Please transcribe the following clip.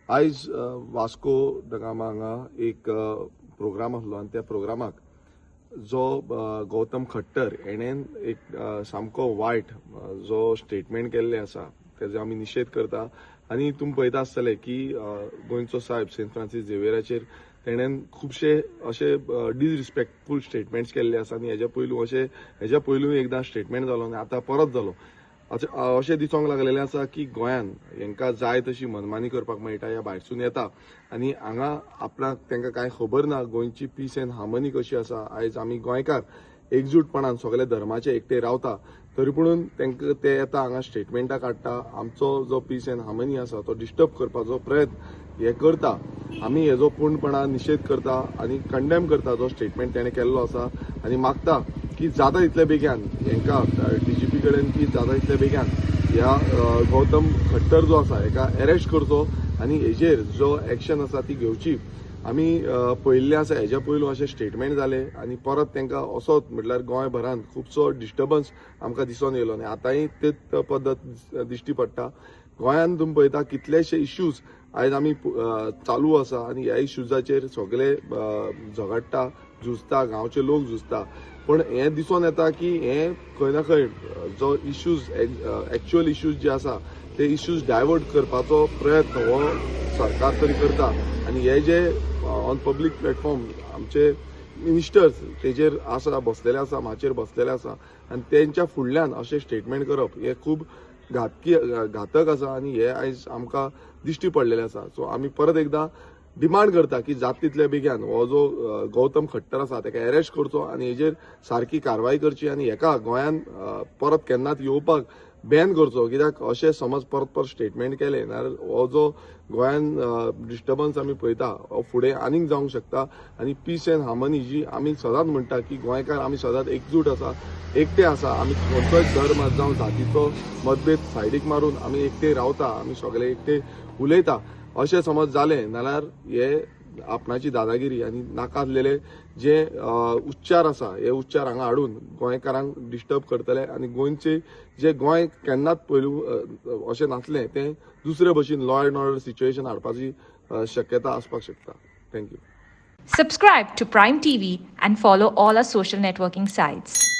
आयज Vasco the gamma हांगा एक प्रोग्राम आसलो आनी त्या प्रोग्रामाक जो गौतम खट्टर हेणेन एक सामको वायट जो स्टेटमेंट केल्ले आसा तेजो आमी निशेध करता. आनी तुमी पळयता आसतले की गोंयचो साहेब सेंट फ्रांसीस झेवियराचेर तेणेन खुबशे अशे डिसरिस्पेक्टफूल स्टेटमेंट्स केल्ले आसा आनी हेज्या पयलूय एकदां स्टेटमेंट जालो आनी आतां परत जालो. अशें दिसोंक लागलेलें आसा की गोंयान हांकां जाय तशी मनमानी करपाक मेळटा ह्या भायरसून येता आनी हांगा आपणाक तांकां कांय खबर ना गोंयची पीस एंड हार्मनी कशी आसा. आयज आमी गोंयकार एकजूटपणान सगळे धर्माचे एकटे रावता तरी पूण तांकां ते येता हांगा स्टेटमेंटां काडटा आमचो जो पीस एंड हार्मनी आसा तो डिस्टर्ब करपाचो प्रयत्न हे करता. आमी हेजो पूर्णपणान निशेध करता आनी कंडेम करता जो स्टेटमेंट तेणें केल्लो आसा आनी मागता की जाता तितले बेगीन हांकां DGP कडेन की जाता तितले बेगीन ह्या गौतम खट्टर जो आसा हेका अरेस्ट करचो आनी हेजेर जो एक्शन आसा ती घेवची. आमी पळयल्लें आसा हेज्या पयलू अशें स्टेटमेंट जाले आनी परत तांकां असोच म्हटल्यार गोंयभरांत खुबसो डिस्टर्बन्स आमकां दिसून येयलो आनी आतांय तेच पद्दत दिश्टी पडटा. गोंयांत तुमी पळयता कितलेशे इश्यूज आयज आमी चालू आसा आनी ह्या इश्यूजाचेर सगळे झगडटा झुजता गांवचे लोक झुजता. पण हें दिसून येता की हें खंय ना खंय जो इश्यूज एक्च्युअल इश्यूज जे आसा ते इश्यूज डायवर्ट करपाचो प्रयत्न हो सरकार तरी करता आनी हे जे ऑन पब्लीक प्लॅटफॉर्म आमचे मिनिस्टर्स तेजेर आसा बसलेले आसा माचेर बसलेले आसा आनी तेंच्या फुडल्यान अशें स्टेटमेंट करप हे खूब घातक आसा आनी हे आयज आमकां दिश्टी पडलेले आसा. सो आमी परत एकदां डिमांड करता की जाता तितले बेगीन हो जो गौतम खट्टर आसा ताका अरेस्ट करचो आनी हेजेर सारकी कारवाय करची आनी हेका गोंयान परत केन्नाच येवपाक बॅन करचो. कित्याक अशें समज परत स्टेटमेंट केले जाल्यार हो जो गोंयान डिस्टर्बन्स आमी पळयता हो फुडें आनीक जावंक शकता आनी पीस एंड हार्मनी जी आमी सदांच म्हणटा की गोंयकार आमी सदांच एकजूट आसा एकटे आसा आमी खंयचोय धर्म जावं जातीचो मतभेद सायडीक मारून आमी एकटे रावता आमी सगळे एकटे उलयता. अशें समज जालें जाल्यार हे आपणाची दादागिरी आनी नाका आसलेले जे उच्चार आसा हे उच्चार हांगा हाडून गोंयकारांक डिस्टर्ब करतले आनी गोंयचे जे गोंय केन्नाच पयलू अशें नासलें तें दुसरे भशेन लॉ एंड ऑर्डर सिच्युएशन हाडपाची शक्यता आसपाक शकता. Thank you. Subscribe to Prime TV and follow all our social networking sites.